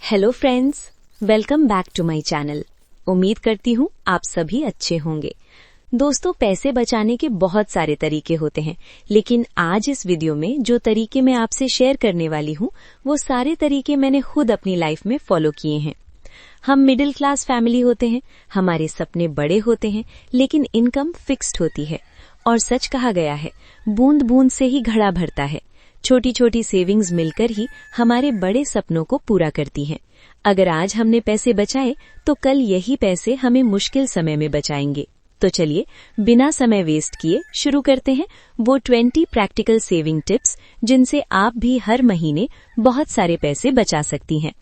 Hello friends, welcome back to my channel. उम्मीद करती हूँ आप सभी अच्छे होंगे। दोस्तों, पैसे बचाने के बहुत सारे तरीके होते हैं, लेकिन आज इस वीडियो में जो तरीके मैं आपसे शेयर करने वाली हूँ वो सारे तरीके मैंने खुद अपनी लाइफ में फॉलो किए हैं। हम मिडिल क्लास फैमिली होते हैं, हमारे सपने बड़े होते हैं, लेकिन इनकम फिक्स्ड होती है। और सच कहा गया है, बूंद बूंद से ही घड़ा भरता है। छोटी छोटी सेविंग्स मिलकर ही हमारे बड़े सपनों को पूरा करती हैं। अगर आज हमने पैसे बचाए तो कल यही पैसे हमें मुश्किल समय में बचाएंगे। तो चलिए बिना समय वेस्ट किए शुरू करते हैं वो 20 प्रैक्टिकल सेविंग टिप्स जिनसे आप भी हर महीने बहुत सारे पैसे बचा सकती हैं।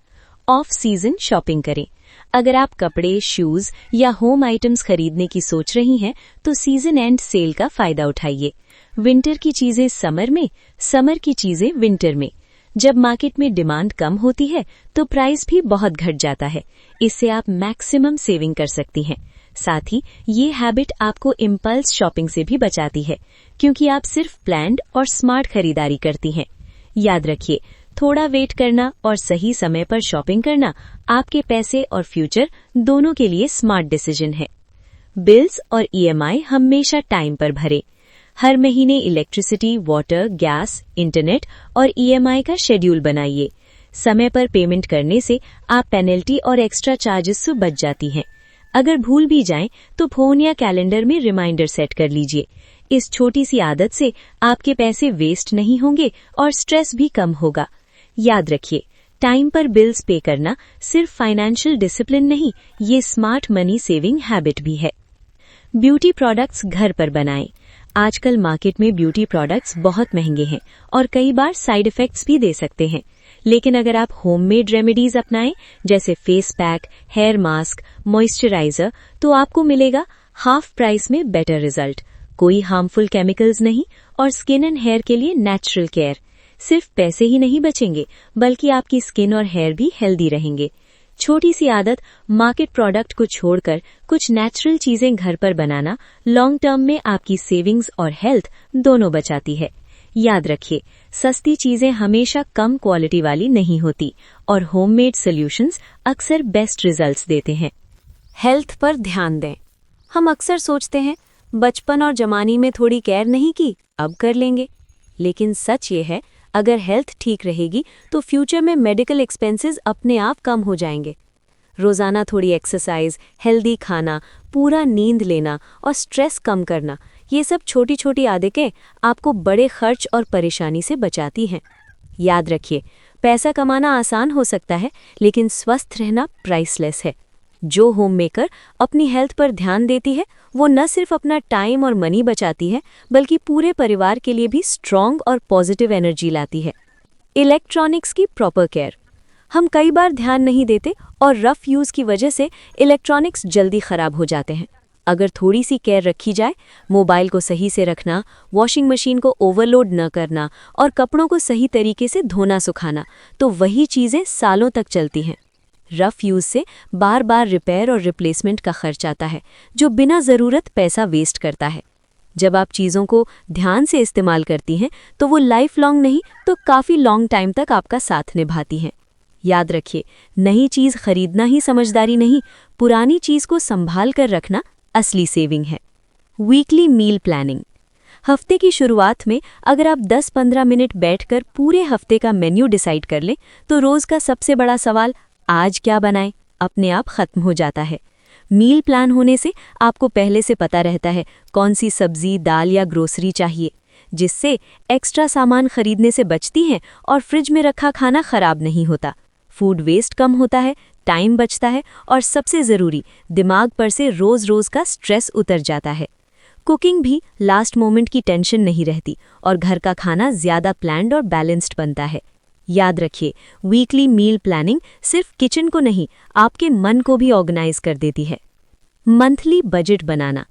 ऑफ सीजन शॉपिंग करें। अगर आप कपड़े, शूज या होम आइटम्स खरीदने की सोच रही हैं तो सीजन एंड सेल का फायदा उठाइए। विंटर की चीजें समर में, समर की चीजें विंटर में। जब मार्केट में डिमांड कम होती है तो प्राइस भी बहुत घट जाता है। इससे आप मैक्सिमम सेविंग कर सकती हैं। साथ ही ये हैबिट आपको इम्पल्स शॉपिंग से भी बचाती है, क्योंकि आप सिर्फ प्लान्ड और स्मार्ट खरीदारी करती हैं। याद रखिए, थोड़ा वेट करना और सही समय पर शॉपिंग करना आपके पैसे और फ्यूचर दोनों के लिए स्मार्ट डिसीजन है। बिल्स और ईएमआई हमेशा टाइम पर भरें। हर महीने इलेक्ट्रिसिटी, वाटर, गैस, इंटरनेट और ईएमआई का शेड्यूल बनाइए। समय पर पेमेंट करने से आप पेनल्टी और एक्स्ट्रा चार्जेस से बच जाती हैं। अगर भूल भी जाएं तो फोन या कैलेंडर में रिमाइंडर सेट कर लीजिए। इस छोटी सी आदत से आपके पैसे वेस्ट नहीं होंगे और स्ट्रेस भी कम होगा। याद रखिए, टाइम पर बिल्स पे करना सिर्फ फाइनेंशियल डिसिप्लिन नहीं, ये स्मार्ट मनी सेविंग हैबिट भी है। ब्यूटी प्रोडक्ट्स घर पर बनाएं। आजकल मार्केट में ब्यूटी प्रोडक्ट्स बहुत महंगे हैं और कई बार साइड इफेक्ट्स भी दे सकते हैं। लेकिन अगर आप होममेड रेमेडीज अपनाएं, जैसे face pack, hair mask, moisturiser, तो आपको मिलेगा हाफ प्राइस में बेटर रिजल्ट। कोई हार्मफुल केमिकल्स नहीं और स्किन एंड हेयर के लिए नेचुरल केयर। सिर्फ पैसे ही नहीं बचेंगे, बल्कि आपकी स्किन और हेयर भी हेल्दी रहेंगे। छोटी सी आदत, मार्केट प्रोडक्ट को छोड़कर कुछ नेचुरल चीजें घर पर बनाना लॉन्ग टर्म में आपकी सेविंग्स और हेल्थ दोनों बचाती है। याद रखिए, सस्ती चीजें हमेशा कम क्वालिटी वाली नहीं होती और होममेड सॉल्यूशंस अक्सर बेस्ट रिजल्ट्स देते हैं। हेल्थ पर ध्यान दें। हम अक्सर सोचते हैं बचपन और जवानी में थोड़ी केयर नहीं की, अब कर लेंगे। लेकिन सच ये है, अगर हेल्थ ठीक रहेगी तो फ्यूचर में मेडिकल एक्सपेंसेस अपने आप कम हो जाएंगे। रोजाना थोड़ी एक्सरसाइज, हेल्दी खाना, पूरा नींद लेना और स्ट्रेस कम करना, ये सब छोटी छोटी आदतें आपको बड़े खर्च और परेशानी से बचाती हैं। याद रखिए, पैसा कमाना आसान हो सकता है, लेकिन स्वस्थ रहना प्राइसलेस है। जो होम मेकर अपनी हेल्थ पर ध्यान देती है वो न सिर्फ अपना टाइम और मनी बचाती है, बल्कि पूरे परिवार के लिए भी स्ट्रॉन्ग और पॉजिटिव एनर्जी लाती है। इलेक्ट्रॉनिक्स की प्रॉपर केयर। हम कई बार ध्यान नहीं देते और रफ यूज की वजह से इलेक्ट्रॉनिक्स जल्दी खराब हो जाते हैं। अगर थोड़ी सी केयर रखी जाए, मोबाइल को सही से रखना, वॉशिंग मशीन को ओवरलोड न करना और कपड़ों को सही तरीके से धोना सुखाना, तो वही चीजें सालों तक चलती हैं। रफ यूज से बार बार रिपेयर और रिप्लेसमेंट का खर्च आता है, जो बिना ज़रूरत पैसा वेस्ट करता है। जब आप चीज़ों को ध्यान से इस्तेमाल करती हैं तो वो लाइफ लॉन्ग नहीं तो काफ़ी लॉन्ग टाइम तक आपका साथ निभाती हैं। याद रखिए, नई चीज़ खरीदना ही समझदारी नहीं, पुरानी चीज़ को संभाल कर रखना असली सेविंग है। Weekly meal planning. हफ्ते की शुरुआत में अगर आप 10-15 मिनट बैठकर पूरे हफ्ते का मेन्यू डिसाइड कर लें तो रोज़ का सबसे बड़ा सवाल, आज क्या बनाएं, अपने आप खत्म हो जाता है। मील प्लान होने से आपको पहले से पता रहता है कौन सी सब्जी, दाल या ग्रोसरी चाहिए, जिससे एक्स्ट्रा सामान खरीदने से बचती हैं और फ्रिज में रखा खाना खराब नहीं होता। फूड वेस्ट कम होता है, टाइम बचता है और सबसे ज़रूरी, दिमाग पर से रोज़ का स्ट्रेस उतर जाता है। कुकिंग भी लास्ट मोमेंट की टेंशन नहीं रहती और घर का खाना ज़्यादा प्लान्ड और बैलेंस्ड बनता है। याद रखिए, वीकली मील प्लानिंग सिर्फ किचन को नहीं, आपके मन को भी ऑर्गेनाइज कर देती है। मंथली बजट बनाना।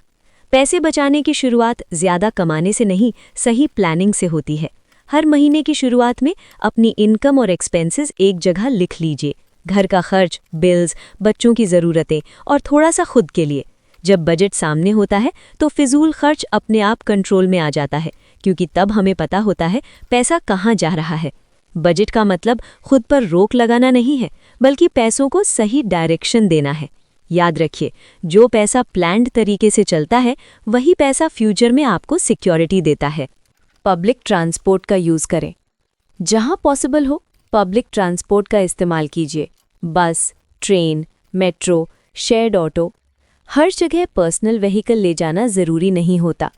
पैसे बचाने की शुरुआत ज़्यादा कमाने से नहीं, सही प्लानिंग से होती है। हर महीने की शुरुआत में अपनी इनकम और एक्सपेंसेस एक जगह लिख लीजिए। घर का खर्च, बिल्स, बच्चों की ज़रूरतें और थोड़ा सा खुद के लिए। जब बजट सामने होता है तो फिजूल खर्च अपने आप कंट्रोल में आ जाता है, क्योंकि तब हमें पता होता है पैसा कहाँ जा रहा है। बजट का मतलब खुद पर रोक लगाना नहीं है, बल्कि पैसों को सही डायरेक्शन देना है। याद रखिए, जो पैसा प्लान्ड तरीके से चलता है वही पैसा फ्यूचर में आपको सिक्योरिटी देता है। पब्लिक ट्रांसपोर्ट का यूज़ करें। जहां पॉसिबल हो पब्लिक ट्रांसपोर्ट का इस्तेमाल कीजिए। बस, ट्रेन, मेट्रो, शेयर्ड ऑटो। हर जगह पर्सनल व्हीकल ले जाना ज़रूरी नहीं होता,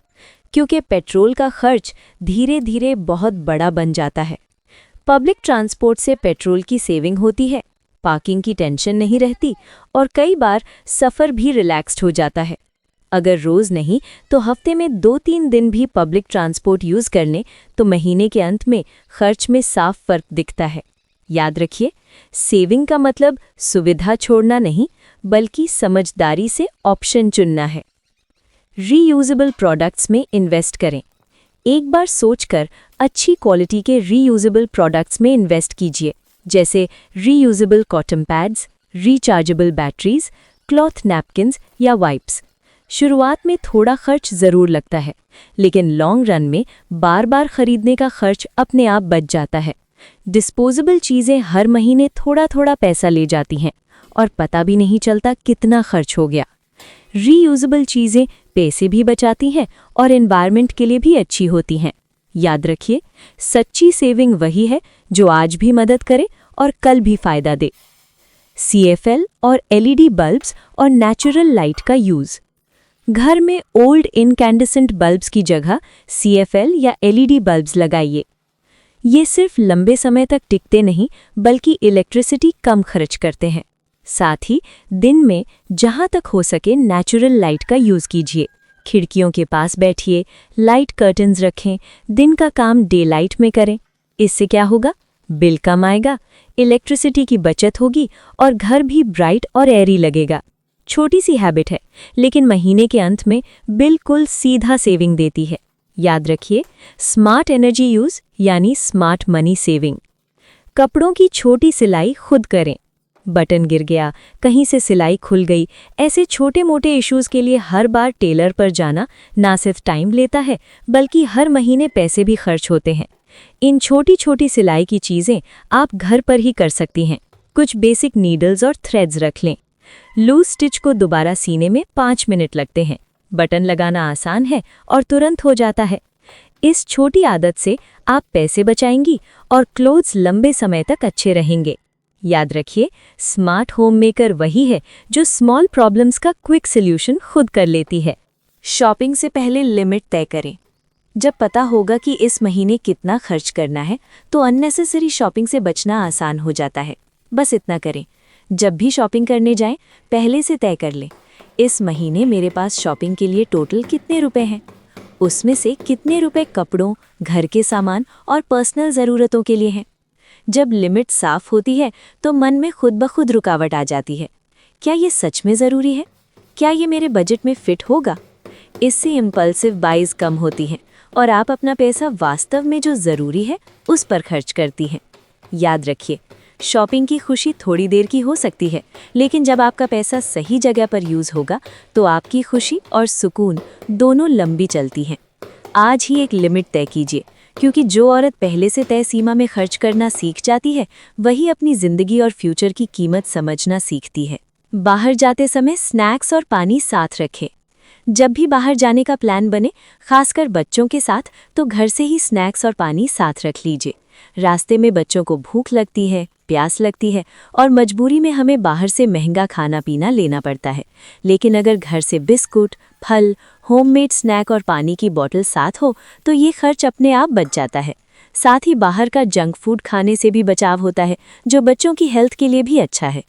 क्योंकि पेट्रोल का खर्च धीरे धीरे बहुत बड़ा बन जाता है। पब्लिक ट्रांसपोर्ट से पेट्रोल की सेविंग होती है, पार्किंग की टेंशन नहीं रहती और कई बार सफ़र भी रिलैक्स्ड हो जाता है। अगर रोज़ नहीं तो हफ्ते में 2-3 दिन भी पब्लिक ट्रांसपोर्ट यूज़ कर लें तो महीने के अंत में खर्च में साफ फ़र्क दिखता है। याद रखिए, सेविंग का मतलब सुविधा छोड़ना नहीं, बल्कि समझदारी से ऑप्शन चुनना है। रीयूजेबल प्रोडक्ट्स में इन्वेस्ट करें। एक बार सोचकर अच्छी क्वालिटी के रीयूजेबल प्रोडक्ट्स में इन्वेस्ट कीजिए, जैसे reusable cotton pads, rechargeable batteries, cloth napkins या वाइप्स। शुरुआत में थोड़ा खर्च ज़रूर लगता है, लेकिन लॉन्ग रन में बार बार खरीदने का खर्च अपने आप बच जाता है। डिस्पोजेबल चीज़ें हर महीने थोड़ा थोड़ा पैसा ले जाती हैं और पता भी नहीं चलता कितना खर्च हो गया। रीयूजेबल चीज़ें पैसे भी बचाती हैं और एनवायरनमेंट के लिए भी अच्छी होती हैं। याद रखिए, सच्ची सेविंग वही है जो आज भी मदद करे और कल भी फायदा दे। CFL और LED बल्ब्स और नेचुरल लाइट का यूज़। घर में ओल्ड इनकैंडेसेंट बल्ब्स की जगह CFL या LED बल्ब्स लगाइए। ये सिर्फ लंबे समय तक टिकते नहीं, बल्कि इलेक्ट्रिसिटी कम खर्च करते हैं। साथ ही दिन में जहां तक हो सके नेचुरल लाइट का यूज़ कीजिए। खिड़कियों के पास बैठिए, लाइट कर्टन्स रखें, दिन का काम डे लाइट में करें। इससे क्या होगा? बिल कम आएगा, इलेक्ट्रिसिटी की बचत होगी और घर भी ब्राइट और एयरी लगेगा। छोटी सी हैबिट है, लेकिन महीने के अंत में बिल्कुल सीधा सेविंग देती है। याद रखिए, स्मार्ट एनर्जी यूज़ यानी स्मार्ट मनी सेविंग। कपड़ों की छोटी सिलाई खुद करें। बटन गिर गया, कहीं से सिलाई खुल गई, ऐसे छोटे मोटे इश्यूज़ के लिए हर बार टेलर पर जाना ना सिर्फ टाइम लेता है, बल्कि हर महीने पैसे भी खर्च होते हैं। इन छोटी छोटी सिलाई की चीज़ें आप घर पर ही कर सकती हैं। कुछ बेसिक नीडल्स और थ्रेड्स रख लें। लूज स्टिच को दोबारा सीने में 5 मिनट लगते हैं। बटन लगाना आसान है और तुरंत हो जाता है। इस छोटी आदत से आप पैसे बचाएंगी और क्लोथ्स लंबे समय तक अच्छे रहेंगे। याद रखिए, स्मार्ट होम मेकर वही है जो स्मॉल प्रॉब्लम्स का क्विक सॉल्यूशन खुद कर लेती है। शॉपिंग से पहले लिमिट तय करें। जब पता होगा कि इस महीने कितना खर्च करना है, तो अननेसेसरी शॉपिंग से बचना आसान हो जाता है। बस इतना करें, जब भी शॉपिंग करने जाएं, पहले से तय कर लें, इस महीने मेरे पास शॉपिंग के लिए टोटल कितने रुपए हैं, उसमें से कितने रुपए कपड़ों, घर के सामान और पर्सनल ज़रूरतों के लिए हैं। जब लिमिट साफ होती है तो मन में खुद ब खुद रुकावट आ जाती है। क्या ये सच में ज़रूरी है? क्या ये मेरे बजट में फिट होगा? इससे इम्पल्सिव बाइज कम होती हैं और आप अपना पैसा वास्तव में जो ज़रूरी है उस पर खर्च करती हैं। याद रखिए, शॉपिंग की खुशी थोड़ी देर की हो सकती है, लेकिन जब आपका पैसा सही जगह पर यूज़ होगा तो आपकी खुशी और सुकून दोनों लंबी चलती हैं। आज ही एक लिमिट तय कीजिए, क्योंकि जो औरत पहले से तय सीमा में खर्च करना सीख जाती है, वही अपनी ज़िंदगी और फ्यूचर की कीमत समझना सीखती है। बाहर जाते समय स्नैक्स और पानी साथ रखें। जब भी बाहर जाने का प्लान बने, खासकर बच्चों के साथ, तो घर से ही स्नैक्स और पानी साथ रख लीजिए। रास्ते में बच्चों को भूख लगती है, प्यास लगती है और मजबूरी में हमें बाहर से महंगा खाना पीना लेना पड़ता है। लेकिन अगर घर से बिस्कुट, फल, होममेड स्नैक और पानी की बोतल साथ हो तो ये खर्च अपने आप बच जाता है। साथ ही बाहर का जंक फूड खाने से भी बचाव होता है, जो बच्चों की हेल्थ के लिए भी अच्छा है।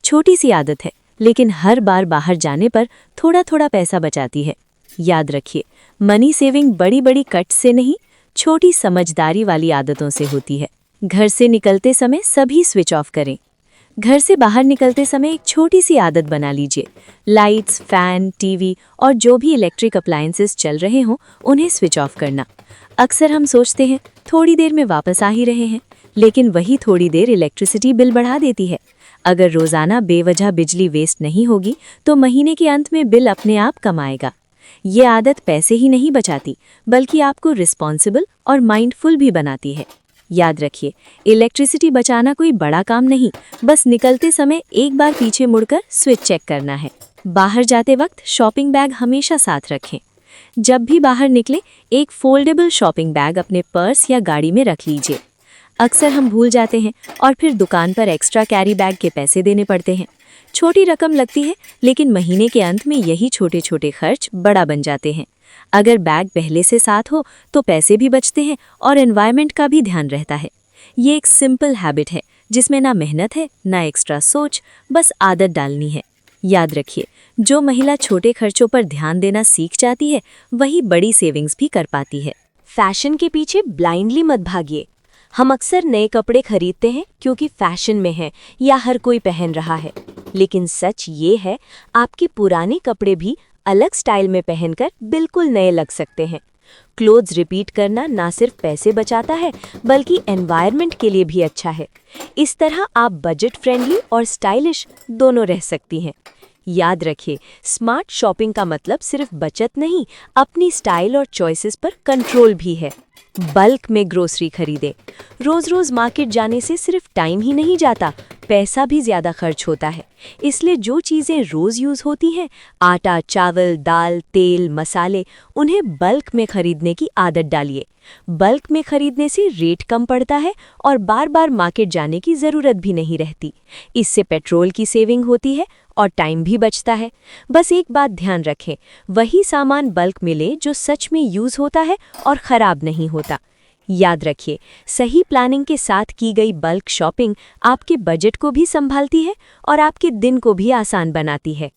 छोटी सी आदत है, लेकिन हर बार बाहर जाने पर थोड़ा थोड़ा पैसा बचाती है। याद रखिए, मनी सेविंग बड़ी बड़ी कट से नहीं, छोटी समझदारी वाली आदतों से होती है। घर से निकलते समय सभी स्विच ऑफ करें। घर से बाहर निकलते समय एक छोटी सी आदत बना लीजिए। लाइट्स, फैन, टीवी और जो भी इलेक्ट्रिक अप्लायंसेस चल रहे हों, उन्हें स्विच ऑफ करना। अक्सर हम सोचते हैं थोड़ी देर में वापस आ ही रहे हैं, लेकिन वही थोड़ी देर इलेक्ट्रिसिटी बिल बढ़ा देती है। अगर रोज़ाना बेवजह बिजली वेस्ट नहीं होगी तो महीने के अंत में बिल अपने आप कम आएगा। ये आदत पैसे ही नहीं बचाती, बल्कि आपको रिस्पॉन्सिबल और माइंडफुल भी बनाती है। याद रखिए, इलेक्ट्रिसिटी बचाना कोई बड़ा काम नहीं, बस निकलते समय एक बार पीछे मुड़कर स्विच चेक करना है। बाहर जाते वक्त शॉपिंग बैग हमेशा साथ रखें। जब भी बाहर निकले, एक फोल्डेबल शॉपिंग बैग अपने पर्स या गाड़ी में रख लीजिए। अक्सर हम भूल जाते हैं और फिर दुकान पर एक्स्ट्रा कैरी बैग के पैसे देने पड़ते हैं। छोटी रकम लगती है, लेकिन महीने के अंत में यही छोटे छोटे खर्च बड़ा बन जाते हैं। अगर बैग पहले से साथ हो तो पैसे भी बचते हैं और एनवायरनमेंट का भी ध्यान रहता है। ये एक सिंपल हैबिट है जिसमें ना मेहनत है ना एक्स्ट्रा सोच, बस आदत डालनी है। याद रखिए, जो महिला छोटे खर्चों पर ध्यान देना सीख जाती है वही बड़ी सेविंग्स भी कर पाती है। फैशन के पीछे ब्लाइंडली मत भागिए। हम अक्सर नए कपड़े खरीदते हैं क्योंकि फैशन में है या हर कोई पहन रहा है, लेकिन सच ये है आपके पुराने कपड़े भी अलग स्टाइल में पहनकर बिल्कुल नए लग सकते हैं। क्लोथ्स रिपीट करना ना सिर्फ पैसे बचाता है बल्कि एनवायरनमेंट के लिए भी अच्छा है। इस तरह आप बजट फ्रेंडली और स्टाइलिश दोनों रह सकती हैं। याद रखिए, स्मार्ट शॉपिंग का मतलब सिर्फ बचत नहीं, अपनी स्टाइल और चॉइसेस पर कंट्रोल भी है। बल्क में ग्रोसरी खरीदें। रोज रोज मार्केट जाने से सिर्फ टाइम ही नहीं जाता, पैसा भी ज्यादा खर्च होता है। इसलिए जो चीजें रोज यूज होती हैं, आटा, चावल, दाल, तेल, मसाले, उन्हें बल्क में खरीदने की आदत डालिए। बल्क में खरीदने से रेट कम पड़ता है और बार बार मार्केट जाने की जरूरत भी नहीं रहती। इससे पेट्रोल की सेविंग होती है और टाइम भी बचता है। बस एक बात ध्यान रखें, वही सामान बल्क में लें जो सच में यूज होता है और खराब नहीं होता। याद रखिए, सही प्लानिंग के साथ की गई बल्क शॉपिंग आपके बजट को भी संभालती है और आपके दिन को भी आसान बनाती है।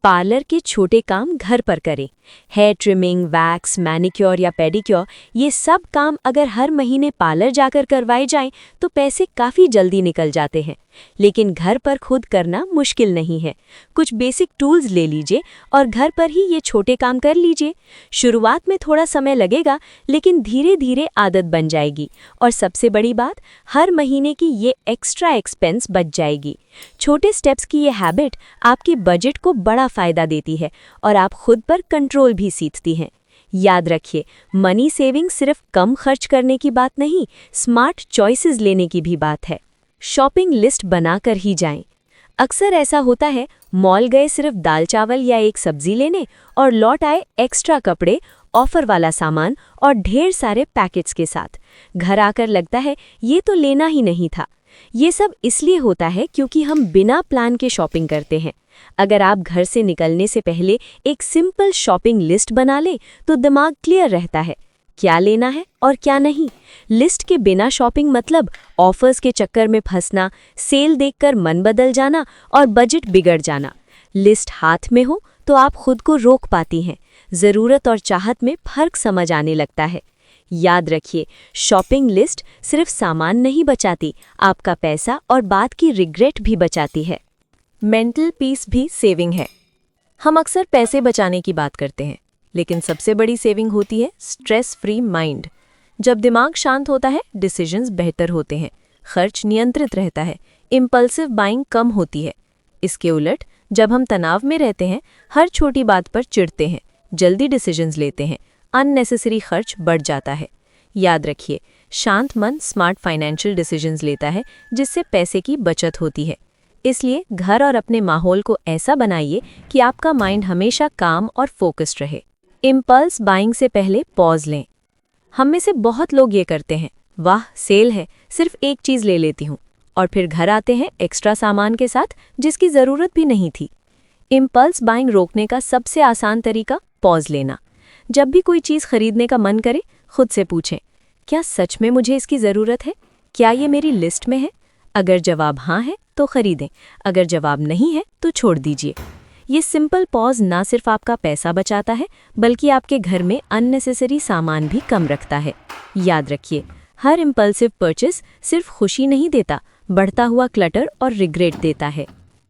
पार्लर के छोटे काम घर पर करें। हेयर ट्रिमिंग, वैक्स, मैनिक्योर या पेडिक्योर, ये सब काम अगर हर महीने पार्लर जाकर करवाए जाएं तो पैसे काफ़ी जल्दी निकल जाते हैं। लेकिन घर पर खुद करना मुश्किल नहीं है। कुछ बेसिक टूल्स ले लीजिए और घर पर ही ये छोटे काम कर लीजिए। शुरुआत में थोड़ा समय लगेगा, लेकिन धीरे धीरे आदत बन जाएगी और सबसे बड़ी बात, हर महीने की ये एक्स्ट्रा एक्सपेंस बच जाएगी। छोटे स्टेप्स की ये हैबिट आपके बजट को बड़ा फायदा देती है और आप खुद पर कंट्रोल भी सीखती हैं। याद रखिए, मनी सेविंग सिर्फ कम खर्च करने की बात नहीं, स्मार्ट चॉइसेस लेने की भी बात है। शॉपिंग लिस्ट बनाकर ही जाएं। अक्सर ऐसा होता है, मॉल गए सिर्फ दाल चावल या एक सब्जी लेने और लौट आए एक्स्ट्रा कपड़े, ऑफर वाला सामान और ढेर सारे पैकेट्स के साथ। घर आकर लगता है ये तो लेना ही नहीं था। ये सब इसलिए होता है क्योंकि हम बिना प्लान के शॉपिंग करते हैं। अगर आप घर से निकलने से पहले एक सिंपल शॉपिंग लिस्ट बना लें तो दिमाग क्लियर रहता है, क्या लेना है और क्या नहीं। लिस्ट के बिना शॉपिंग मतलब ऑफर्स के चक्कर में फंसना, सेल देखकर मन बदल जाना और बजट बिगड़ जाना। लिस्ट हाथ में हो तो आप खुद को रोक पाती हैं। ज़रूरत और चाहत में फर्क समझ आने लगता है। याद रखिए, शॉपिंग लिस्ट सिर्फ सामान नहीं बचाती, आपका पैसा और बाद की रिग्रेट भी बचाती है। मेंटल पीस भी सेविंग है। हम अक्सर पैसे बचाने की बात करते हैं, लेकिन सबसे बड़ी सेविंग होती है स्ट्रेस फ्री माइंड। जब दिमाग शांत होता है, डिसीजंस बेहतर होते हैं, खर्च नियंत्रित रहता है, इम्पल्सिव बाइंग कम होती है। इसके उलट जब हम तनाव में रहते हैं, हर छोटी बात पर चिढ़ते हैं, जल्दी डिसीजंस लेते हैं, अननेसेसरी खर्च बढ़ जाता है। याद रखिए, शांत मन स्मार्ट फाइनेंशियल डिसीजंस लेता है, जिससे पैसे की बचत होती है। इसलिए घर और अपने माहौल को ऐसा बनाइए कि आपका माइंड हमेशा काम और फोकस्ड रहे। इम्पल्स बाइंग से पहले पॉज लें। हम में से बहुत लोग ये करते हैं, वाह सेल है, सिर्फ एक चीज़ ले लेती हूँ, और फिर घर आते हैं एक्स्ट्रा सामान के साथ जिसकी ज़रूरत भी नहीं थी। इम्पल्स बाइंग रोकने का सबसे आसान तरीका पॉज लेना। जब भी कोई चीज़ खरीदने का मन करे, खुद से पूछें, क्या सच में मुझे इसकी ज़रूरत है? क्या ये मेरी लिस्ट में है? अगर जवाब हाँ है तो खरीदें, अगर जवाब नहीं है तो छोड़ दीजिए। ये सिंपल पॉज ना सिर्फ आपका पैसा बचाता है, बल्कि आपके घर में अननेसेसरी सामान भी कम रखता है। याद रखिए, हर इम्पल्सिव परचेस सिर्फ खुशी नहीं देता, बढ़ता हुआ क्लटर और रिग्रेट देता है।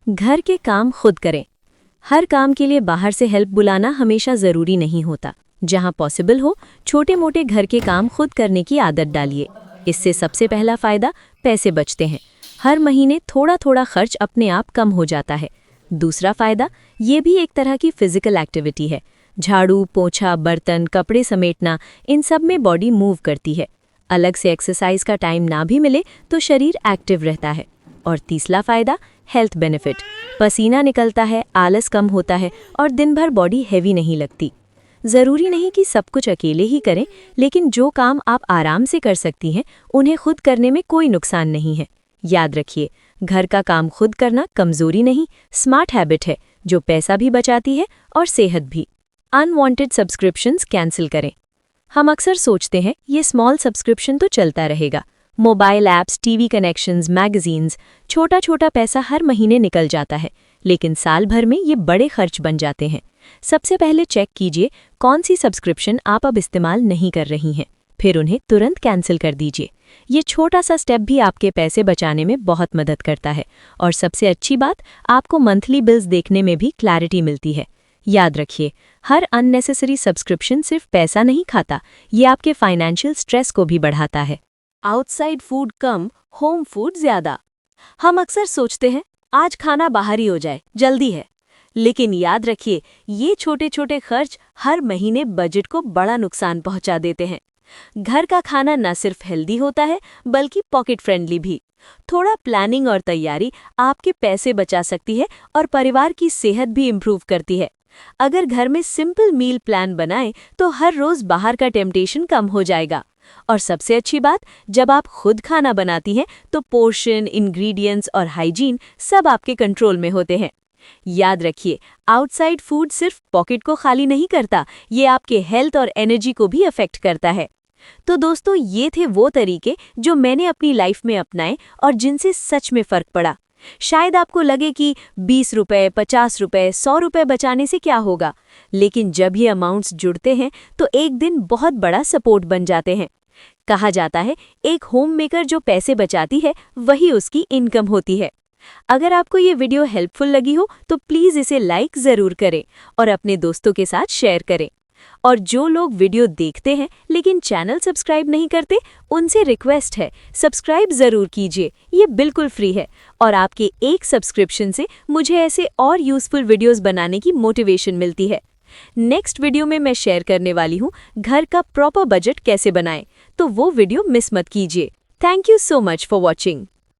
घर के काम खुद करें। हर काम के लिए बाहर से हेल्प बुलाना हमेशा ज़रूरी नहीं होता। जहां पॉसिबल हो, छोटे मोटे घर के काम खुद करने की आदत डालिए। इससे सबसे पहला फ़ायदा, पैसे बचते हैं। हर महीने थोड़ा थोड़ा खर्च अपने आप कम हो जाता है। दूसरा फ़ायदा, ये भी एक तरह की फिजिकल एक्टिविटी है। झाड़ू, पोछा, बर्तन, कपड़े समेटना, इन सब में बॉडी मूव करती है। अलग से एक्सरसाइज का टाइम ना भी मिले तो शरीर एक्टिव रहता है। और तीसरा फायदा, हेल्थ बेनिफिट। पसीना निकलता है, आलस कम होता है और दिन भर बॉडी हैवी नहीं लगती। ज़रूरी नहीं कि सब कुछ अकेले ही करें, लेकिन जो काम आप आराम से कर सकती हैं उन्हें खुद करने में कोई नुकसान नहीं है। याद रखिए, घर का काम खुद करना कमज़ोरी नहीं, स्मार्ट हैबिट है जो पैसा भी बचाती है और सेहत भी। अनवांटेड सब्सक्रिप्शंस कैंसिल करें। हम अक्सर सोचते हैं ये स्मॉल सब्सक्रिप्शन तो चलता रहेगा। Mobile apps, TV connections, magazines, छोटा छोटा पैसा हर महीने निकल जाता है, लेकिन साल भर में ये बड़े खर्च बन जाते हैं। सबसे पहले चेक कीजिए कौन सी सब्सक्रिप्शन आप अब इस्तेमाल नहीं कर रही हैं, फिर उन्हें तुरंत कैंसिल कर दीजिए। ये छोटा सा स्टेप भी आपके पैसे बचाने में बहुत मदद करता है। और सबसे अच्छी बात, आपको मंथली बिल्स देखने में भी क्लैरिटी मिलती है। याद रखिए, हर अननेसेसरी सब्सक्रिप्शन सिर्फ पैसा नहीं खाता, ये आपके फाइनेंशियल स्ट्रेस को भी बढ़ाता है। आउटसाइड फूड कम, होम फूड ज्यादा। हम अक्सर सोचते हैं आज खाना बाहर ही हो जाए, जल्दी है। लेकिन याद रखिए, ये छोटे छोटे खर्च हर महीने बजट को बड़ा नुकसान पहुंचा देते हैं। घर का खाना न सिर्फ हेल्दी होता है बल्कि पॉकेट फ्रेंडली भी। थोड़ा प्लानिंग और तैयारी आपके पैसे बचा सकती है और परिवार की सेहत भी इम्प्रूव करती है। अगर घर में सिंपल मील प्लान बनाएं तो हर रोज बाहर का टेम्पटेशन कम हो जाएगा। और सबसे अच्छी बात, जब आप खुद खाना बनाती हैं तो पोर्शन, इंग्रेडिएंट्स और हाइजीन सब आपके कंट्रोल में होते हैं। याद रखिए, आउटसाइड फूड सिर्फ पॉकेट को खाली नहीं करता, ये आपके हेल्थ और एनर्जी को भी अफेक्ट करता है। तो दोस्तों, ये थे वो तरीके जो मैंने अपनी लाइफ में अपनाए और जिनसे सच में फर्क पड़ा। शायद आपको लगे कि 20 रुपए, 50 रुपए, 100 रुपए बचाने से क्या होगा, लेकिन जब ये अमाउंट्स जुड़ते हैं तो एक दिन बहुत बड़ा सपोर्ट बन जाते हैं। कहा जाता है, एक होम मेकर जो पैसे बचाती है वही उसकी इनकम होती है। अगर आपको ये वीडियो हेल्पफुल लगी हो तो प्लीज़ इसे लाइक ज़रूर करें और अपने दोस्तों के साथ शेयर करें। और जो लोग वीडियो देखते हैं लेकिन चैनल सब्सक्राइब नहीं करते, उनसे रिक्वेस्ट है, सब्सक्राइब ज़रूर कीजिए, ये बिल्कुल फ्री है। और आपके एक सब्सक्रिप्शन से मुझे ऐसे और यूज़फुल वीडियोस बनाने की मोटिवेशन मिलती है। नेक्स्ट वीडियो में मैं शेयर करने वाली हूँ घर का प्रॉपर बजट कैसे बनाएं, तो वो वीडियो मिस मत कीजिए। Thank you so much for watching.